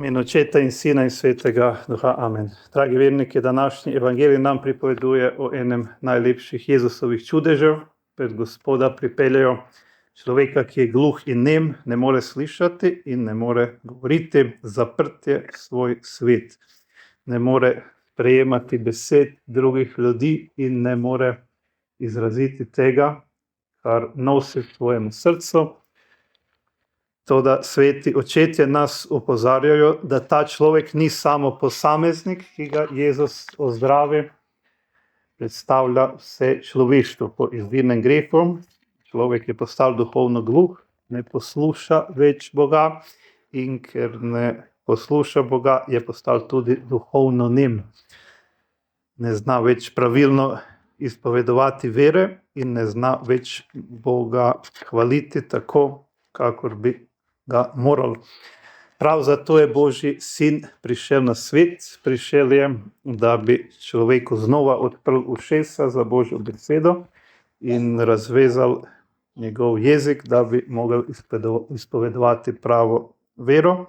imenu Očeta in Sina in Svetega Duha. Amen. Dragi verniki, današnji evangelij nam pripoveduje o enem najlepših Jezusovih čudežev. Pred Gospoda pripeljejo človeka, ki je gluh in nem, ne more slišati in ne more govoriti, zaprt je svoj svet. Ne more prejemati besed drugih ljudi in ne more izraziti tega, kar nosi v svojem srcu. Toda sveti očetje nas opozarjajo, da ta človek ni samo posameznik, ki ga Jezus ozdravi, predstavlja vse človeštvo. Po izvirnem grehu človek je postal duhovno gluh, ne posluša več Boga in ker ne posluša Boga, je postal tudi duhovno nem. Ne zna več pravilno izpovedovati vere in ne zna več Boga hvaliti tako, kakor bi ga moral. Prav zato je Božji sin prišel na svet, prišel je, da bi človeku znova odprl ušesa za Božjo besedo in razvezal njegov jezik, da bi mogel izpovedovati pravo vero.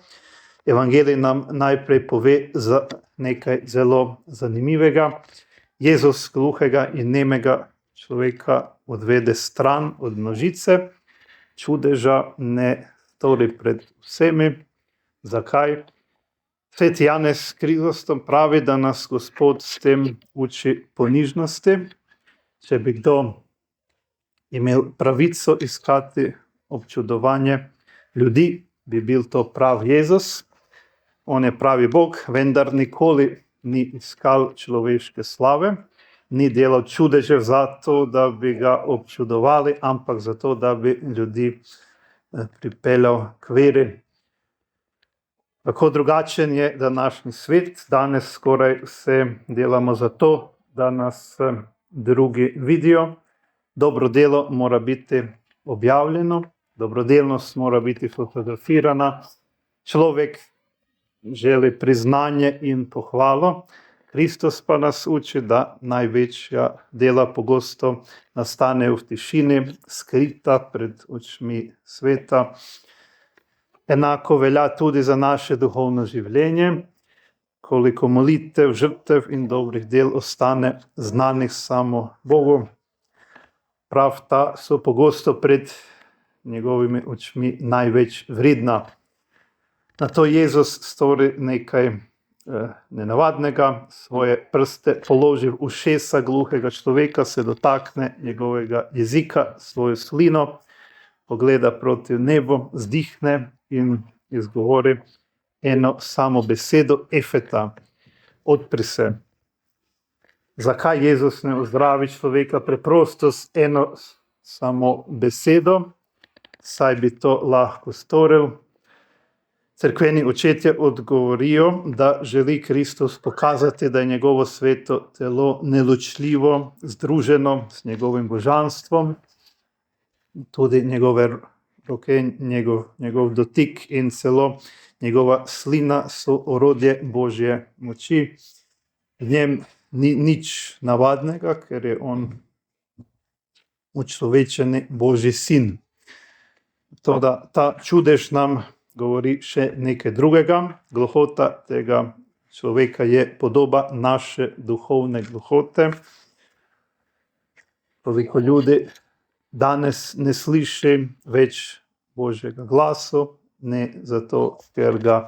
Evangelij nam najprej pove za nekaj zelo zanimivega. Jezus gluhega in nemega človeka odvede stran od množice, čudeža ne stori pred vsemi. Zakaj? Sveti Janez Krizostom pravi, da nas Gospod s tem uči ponižnosti. Če bi kdo imel pravico iskati občudovanje ljudi, bi bil to prav Jezus. On je pravi Bog, vendar nikoli ni iskal človeške slave, ni delal čudežev zato, da bi ga občudovali, ampak zato, da bi ljudi pripeljal k veri. Tako drugačen je današnji svet. Danes skoraj vse delamo zato, da nas drugi vidijo. Dobro delo mora biti objavljeno, dobrodelnost mora biti fotografirana. Človek želi priznanje in pohvalo. Kristus pa nas uči, da največja dela pogosto nastanejo v tišini, skrita pred očmi sveta. Enako velja tudi za naše duhovno življenje. Koliko molitev, žrtev in dobrih del ostane znanih samo Bogu. Prav ta so pogosto pred njegovimi očmi največ vredna. Nato Jezus stori nekaj nenavadnega, svoje prste položi v ušesa gluhega človeka, se dotakne njegovega jezika, svojo slino, pogleda proti nebu, vzdihne in izgovori eno samo besedo, efeta, odpri se. Zakaj Jezus ne ozdravi človeka preprosto s eno samo besedo, saj bi to lahko storil? Cerkveni očetje odgovorijo, da želi Kristus pokazati, da je njegovo sveto telo neločljivo združeno s njegovim božanstvom. Tudi njegove roke, njegov dotik in celo njegova slina so orodje Božje moči. V njem ni nič navadnega, ker je on učlovečeni Božji sin. Toda ta čudež nam govori še nekaj drugega. Gluhota tega človeka je podoba naše duhovne gluhote. Koliko ljudi danes ne sliši več Božjega glasu, ne zato, ker ga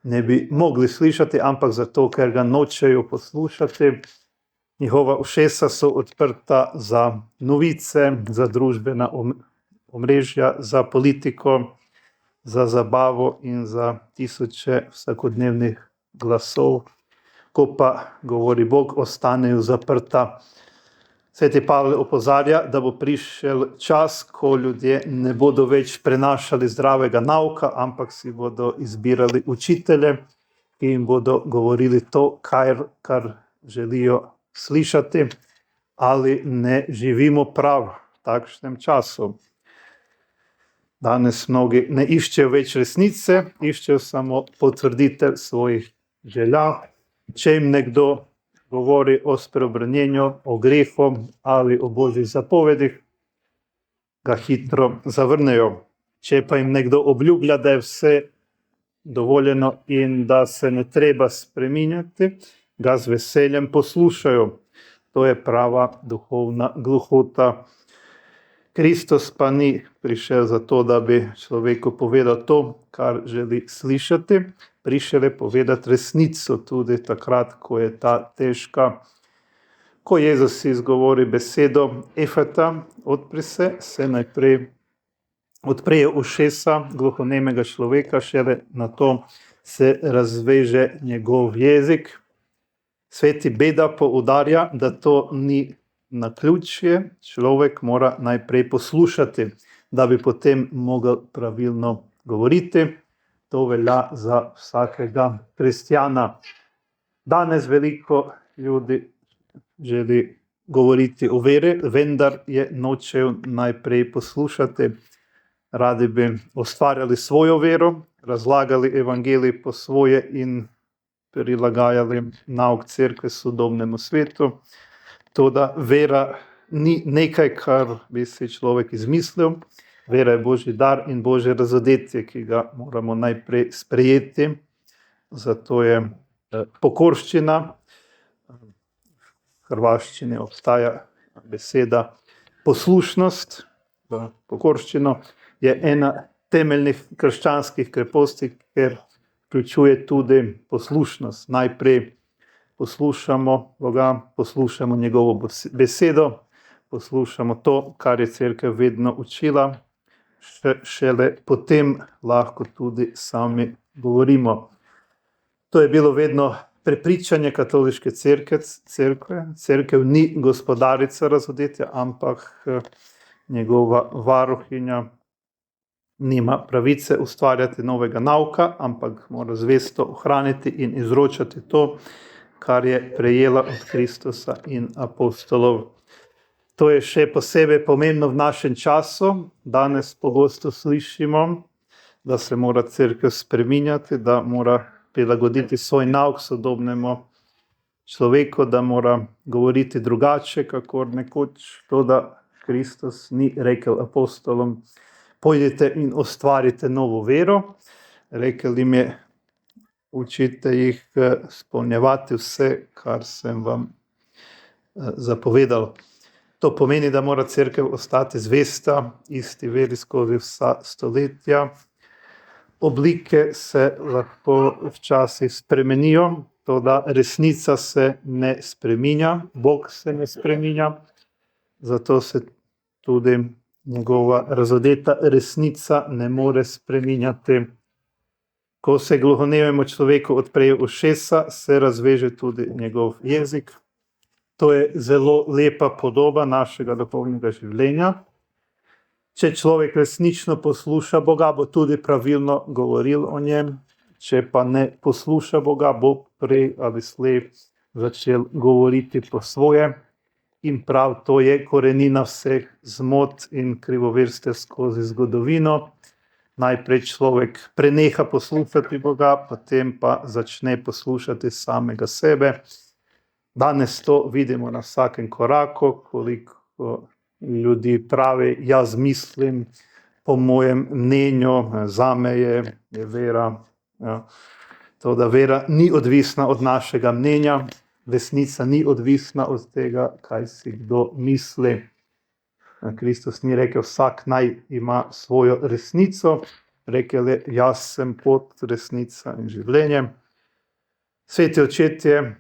ne bi mogli slišati, ampak zato, ker ga nočejo poslušati. Njihova ušesa so odprta za novice, za družbena omrežja, za politiko, za zabavo in za tisoče vsakodnevnih glasov. Ko pa govori Bog, ostanejo zaprta. Sveti Pavel opozarja, da bo prišel čas, ko ljudje ne bodo več prenašali zdravega nauka, ampak si bodo izbirali učitelje, ki jim bodo govorili to, kar želijo slišati, ali ne živimo prav v takšnem času. Danes mnogi ne iščejo več resnice, iščejo samo potrditev svojih želja. Če jim nekdo govori o spreobrnenju, o grehu ali o Božjih zapovedih, ga hitro zavrnejo. Če pa jim nekdo obljublja, da je vse dovoljeno in da se ne treba spreminjati, ga z veseljem poslušajo. To je prava duhovna gluhota. Kristus pa ni prišel zato, da bi človeku povedal to, kar želi slišati. Prišel je povedati resnico tudi takrat, ko je ta težka. Ko Jezus izgovori besedo Efata, odpri se najprej odprejo ušesa gluhonemega človeka, šele nato se razveže njegov jezik. Sveti Beda poudarja, da to ni naključje, človek mora najprej poslušati, da bi potem mogel pravilno govoriti. To velja za vsakega kristjana. Danes veliko ljudi želi govoriti o veri, vendar je nočejo najprej poslušati. Radi bi ustvarjali svojo vero, razlagali evangelij po svoje in prilagajali nauk cerkve sodobnemu svetu. Toda vera ni nekaj, kar bi si človek izmislil. Vera je Božji dar in Božje razodetje, ki ga moramo najprej sprejeti. Zato je pokorščina, v hrvaščini obstaja beseda poslušnost, pokorščino je ena temeljnih krščanskih kreposti, ker vključuje tudi poslušnost. Najprej poslušamo Boga, poslušamo njegovo besedo, poslušamo to, kar je cerkev vedno učila, šele potem lahko tudi sami govorimo. To je bilo vedno prepričanje katoliške cerkve. Cerkev ni gospodarica razodetja, ampak njegova varuhinja. Nima pravice ustvarjati novega nauka, ampak mora zvesto ohraniti in izročati to, kar je prejela od Kristusa in apostolov. To je še posebej pomembno v našem času. Danes pogosto slišimo, da se mora cerkev spreminjati, da mora prilagoditi svoj nauk sodobnemu človeku, da mora govoriti drugače, kakor nekoč. To, da Kristus ni rekel apostolom, pojdite in ustvarite novo vero. Rekel jim je, učite jih izpolnjevati vse, kar sem vam zapovedal. To pomeni, da mora cerkev ostati zvesta isti veri skozi vsa stoletja. Oblike se lahko včasih spremenijo, toda resnica se ne spreminja, Bog se ne spreminja, zato se tudi njegova razodeta resnica ne more spreminjati. Ko se gluhonememu človeku odprejo ušesa, se razveže tudi njegov jezik. To je zelo lepa podoba našega duhovnega življenja. Če človek resnično posluša Boga, bo tudi pravilno govoril o njem. Če pa ne posluša Boga, bo prej ali slej začel govoriti po svoje. In prav to je korenina vseh zmot in krivoverstev skozi zgodovino. Najprej človek preneha poslušati Boga, potem pa začne poslušati samega sebe. Danes to vidimo na vsakem koraku, koliko ljudi pravi, jaz mislim, po mojem mnenju, zame je vera. Ja. To, da vera ni odvisna od našega mnenja, resnica ni odvisna od tega, kaj si kdo misli. Kristus ni rekel, vsak naj ima svojo resnico, rekel je, jaz sem pot, resnica in življenje. Sveti očetje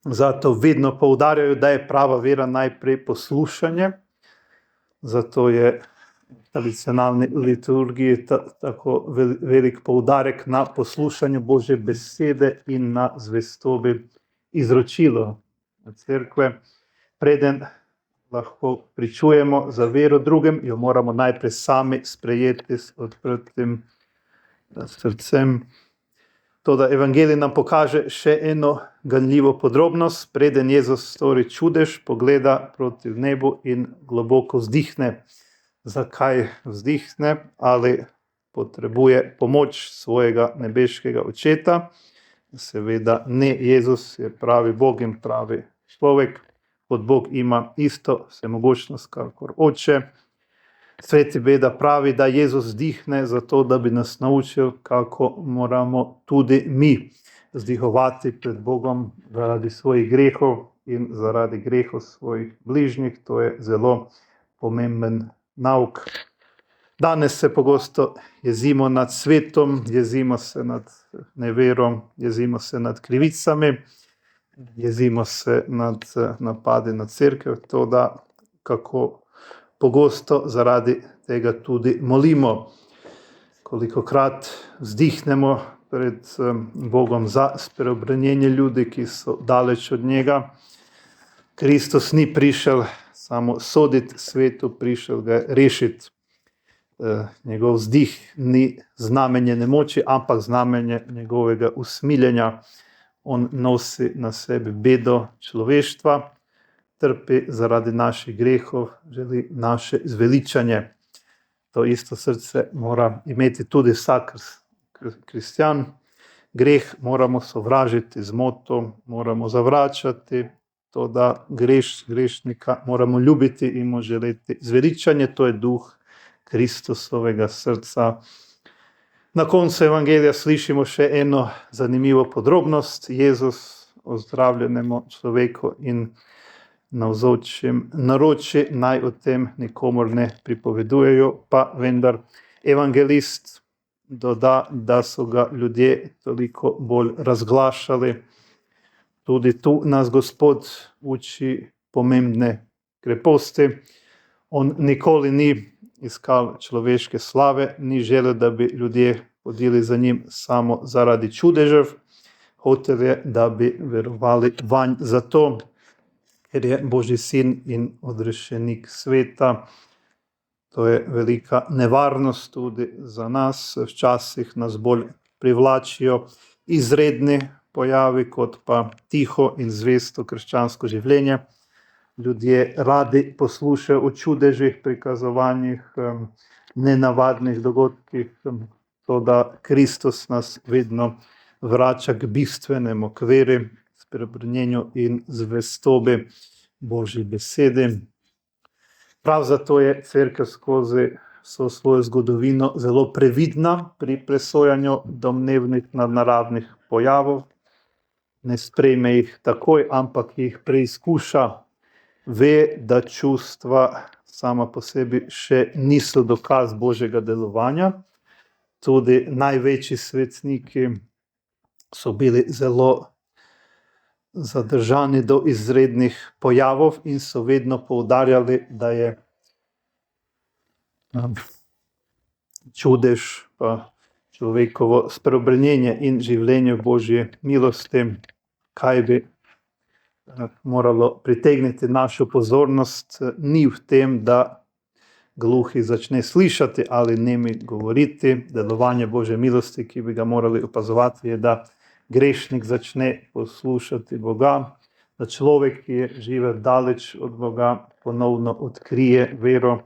zato vedno poudarjajo, da je prava vera najprej poslušanje. Zato je v tradicionalni liturgiji tako velik poudarek na poslušanju Božje besede in na zvestobi izročilo cerkve. Preden lahko pričujemo za vero drugim, jo moramo najprej sami sprejeti s odprtim srcem. Toda evangelij nam pokaže še eno ganljivo podrobnost. Preden Jezus stori čudež, pogleda proti nebu in globoko vzdihne. Zakaj vzdihne? Ali potrebuje pomoč svojega nebeškega očeta? Seveda ne, Jezus je pravi Bog in pravi človek. Kot Bog ima isto vsemogočnost, kakor Oče. Sveti Beda pravi, da Jezus vzdihne zato, da bi nas naučil, kako moramo tudi mi vzdihovati pred Bogom zaradi svojih grehov in zaradi grehov svojih bližnjih. To je zelo pomemben nauk. Danes se pogosto jezimo nad svetom, jezimo se nad neverom, jezimo se nad krivicami, jezimo se nad napadi na cerkev, to da kako pogosto zaradi tega tudi molimo. Kolikokrat vzdihnemo pred Bogom za spreobranjenje ljudi, ki so daleč od njega. Kristus ni prišel samo soditi svetu, prišel ga je rešiti. Njegov vzdih ni znamenje nemoči, ampak znamenje njegovega usmiljenja. On nosi na sebi bedo človeštva, trpi zaradi naših grehov, želi naše zveličanje. To isto srce mora imeti tudi vsak kristjan. Greh moramo sovražiti z motom, moramo zavračati, to da grešnika moramo ljubiti in mu želeti zveličanje, to je duh Kristusovega srca. Na koncu evangelija slišimo še eno zanimivo podrobnost. Jezus ozdravljenemu človeku in navzočim naroči, naj o tem nikomur ne pripovedujejo, pa vendar evangelist doda, da so ga ljudje toliko bolj razglašali. Tudi tu nas Gospod uči pomembne kreposti. On nikoli ni iskal človeške slave, ni želel, da bi ljudje hodili za njim samo zaradi čudežev. Hotel je, da bi verovali vanj zato, ker je Božji sin in odrešenik sveta. To je velika nevarnost tudi za nas. Včasih nas bolj privlačijo izredni pojavi, kot pa tiho in zvesto krščansko življenje. Ljudje radi poslušajo o čudežih, prikazovanjih, nenavadnih dogodkih, to da Kristus nas vedno vrača k bistvenemu, k veri, spreobrnjenju in zvestobi Božji besedi. Prav zato je Cerkev skozi vso svojo zgodovino zelo previdna pri presojanju domnevnih nadnaravnih pojavov. Ne sprejme jih takoj, ampak jih preizkuša. Ve, da čustva sama po sebi še niso dokaz Božjega delovanja. Tudi največji svetniki so bili zelo zadržani do izrednih pojavov in so vedno poudarjali, da je čudež pa človekovo spreobrnjenje in življenje v Božji milosti, kaj bi moralo pritegniti našo pozornost, ni v tem, da gluhi začne slišati ali nemi govoriti. Delovanje Božje milosti, ki bi ga morali opazovati, je, da grešnik začne poslušati Boga, da človek, ki je živel daleč od Boga, ponovno odkrije vero.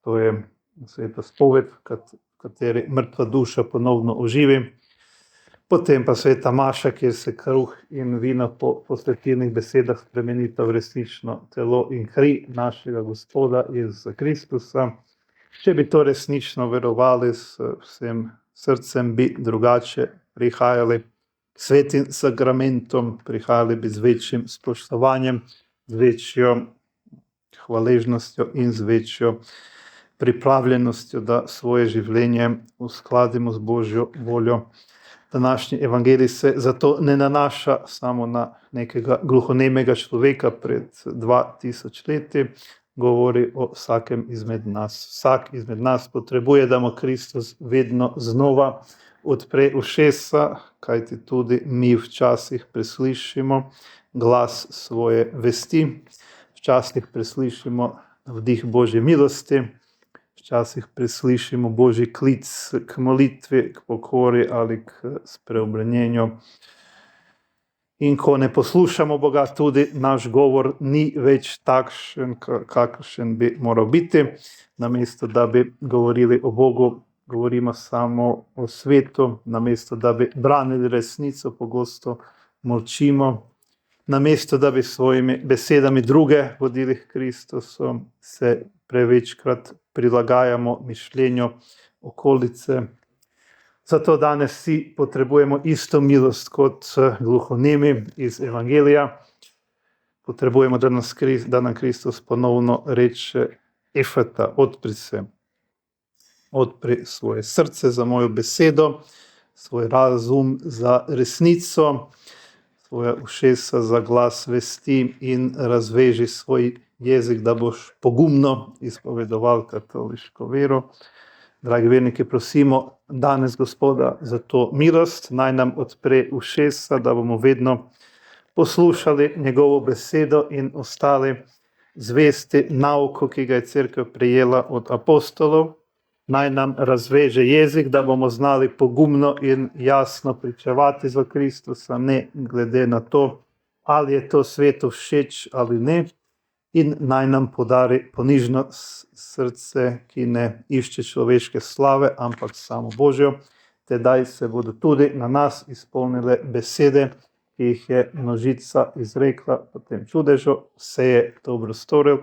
To je sveta spoved, v kateri mrtva duša ponovno oživi. Potem pa sveta maša, kjer se kruh in vino po posvetilnih besedah spremenita v resnično telo in kri našega Gospoda Jezusa Kristusa. Če bi to resnično verovali s vsem srcem, bi drugače prihajali k svetim sakramentom, prihajali bi z večjim spoštovanjem, z večjo hvaležnostjo in z večjo pripravljenostjo, da svoje življenje uskladimo z Božjo voljo. Današnji evangelij se zato ne nanaša samo na nekega gluhonemega človeka pred 2000 leti, govori o vsakem izmed nas. Vsak izmed nas potrebuje, da mu Kristus vedno znova odpre ušesa, kajti tudi mi včasih preslišimo glas svoje vesti, včasih preslišimo vdih Božje milosti, včasih preslišimo Božji klic k molitvi, k pokori ali k spreobrnjenju. In ko ne poslušamo Boga, tudi naš govor ni več takšen, kakršen bi moral biti. Namesto da bi govorili o Bogu, govorimo samo o svetu. Namesto da bi branili resnico, pogosto molčimo. Namesto da bi svojimi besedami druge vodili k Kristusu, se prevečkrat prilagajamo mišljenju okolice. Zato danes vsi potrebujemo isto milost kot gluhonemi iz Evangelija. Potrebujemo, da nam Kristus ponovno reče: Efata, odpri se. Odpri svoje srce za mojo besedo, svoj razum za resnico, svoja ušesa za glas vesti in razveži svoj jezik, da boš pogumno izpovedoval katoliško vero. Dragi verniki, prosimo danes Gospoda za to milost, naj nam odpre ušesa, da bomo vedno poslušali njegovo besedo in ostali zvesti nauku, ki ga je cerkev prejela od apostolov. Naj nam razveže jezik, da bomo znali pogumno in jasno pričevati za Kristusa, ne glede na to, ali je to svetu všeč ali ne. In naj nam podari ponižno srce, ki ne išče človeške slave, ampak samo Božjo. Tedaj se bodo tudi na nas izpolnile besede, ki jih je množica izrekla po tem čudežu: vse je dobro storil.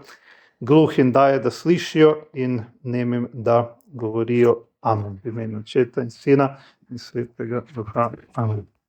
Gluhim daje, da slišijo, in nemim, da govorijo. Amen. V imenu Očeta in Sina in Svetega Duha. Amen.